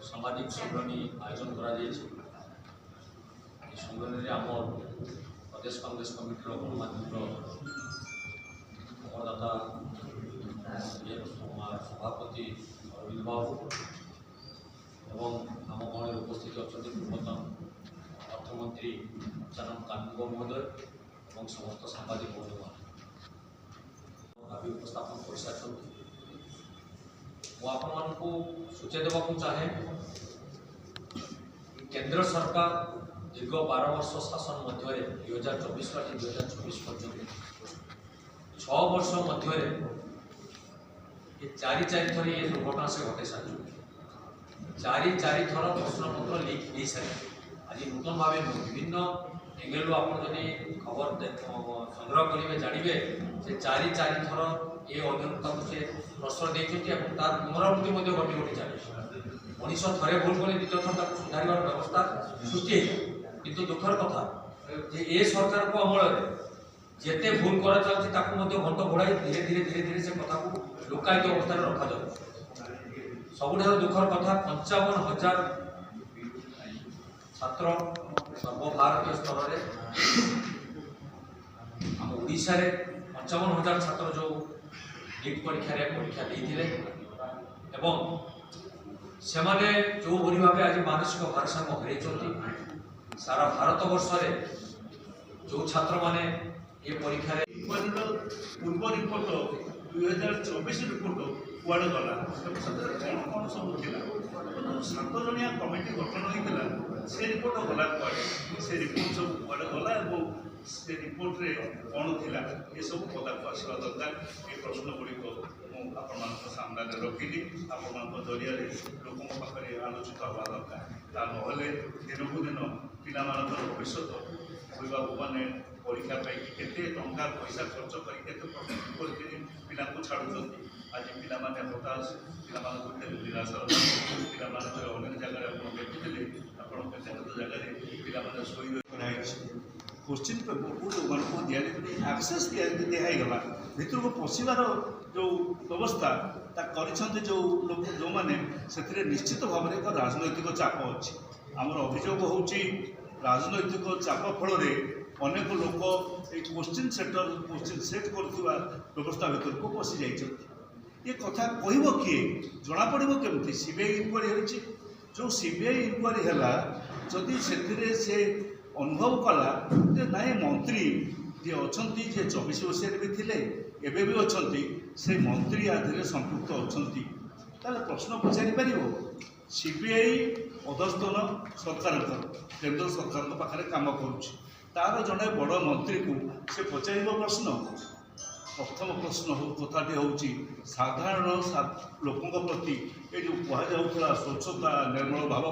सामाजिक सम्मेलन आयोजन कर सम्मेलन आम प्रदेश कांग्रेस कमिटी गणमाध्यम संवाददाता सभापति अरविंद बाबू एवं आम गण उपस्थित अच्छा पूर्वतन अर्थमंत्री अचानक कानून महोदय और समस्त सांबादिक बंधुमान उपस्थापन कर सारी सूचय देवाक चाहे केंद्र सरकार दीर्घ 12 वर्ष शासन मध्य 2024 का 2024 पर्यटन 6 वर्ष मध्य चारि थर ये दुर्घटना से घटे सारी चारि थर प्रश्नपत्र लीक हो सारी आज नूतन भाव विभिन्न एंगेल आप खबर संग्रह करेंगे जानवे से चारि थर ये अनियमितता से प्रश्न देखते तार पुनरावृत्ति घटी घटी चली मनीष थे भूल कले द्वितीय थर सुधार व्यवस्था सृष्टि किंतु दुखर कथा ये सरकार को अमल जिते भूल करा चलती घंट घोड़ाई धीरे धीरे धीरे धीरे से कथा को लुकायित अवस्था रखा जाए सबुठ दुखर कथा 55,000 छात्र सर्वभारतीय स्तर में आम ओडिशा रे 55,000 छात्र जो नीट परीक्षा देते एवं से माने जो भली भाव आज मानसिक भारसाम्य हर सारा भारत वर्ष जो छात्र माने ये परीक्षा पूर्व रिपोर्ट 2024 रिपोर्ट कुआड़े गला कौन सब था 7 जनिया कमिटी गठन होता से रिपोर्ट गला कुआड़े से रिपोर्ट सब कुआड़े गला से रिपोर्ट रे कौन थिला ये सब पता को आसवा दरकार ये प्रश्न गुड़िक आपण सामने रखिली आपण जरिया लोक पाखे आलोचित हवा दरकार ता नहले दिन को दिन पिला भविष्य अभिभावक मैंने परीक्षा केते टंका पैसा खर्च कर पिला छाड़ुं आज पिला हताश पिला निराश पिला अनेक जगह देखुले केत जगह पिला शोई क्वेश्चन पेपर को दिगला आक्सेस दिगला भितर को पशिबार जो व्यवस्था कर जो लोग जो मैंने से निश्चित भाव में एक राजनैतिक चाप अच्छी आमर अभियोग हो राजनैतिक चाप फल अनेक लोक ये क्वेश्चन सेट कर व्यवस्था भर को पशि जा ये कथा कह किए जना पड़ केमती सीबीआई इनक्वारी हो जो सीबीआई इनक्वारी है जदि से अनुभव कला नाई मंत्री जे अच्छा जे 24 वर्ष भी थे एवं भी अच्छा से मंत्री आधे संपुक्त अच्छा प्रश्न पचारि पार सीबीआई अधस्तन सरकार केंद्र सरकार पाखे कम कर जड़े बड़ मंत्री को से पचार प्रश्न प्रथम प्रश्न कथाटी हूँ साधारण लोकों प्रति ये जो कहुला स्वच्छता निर्मल भाव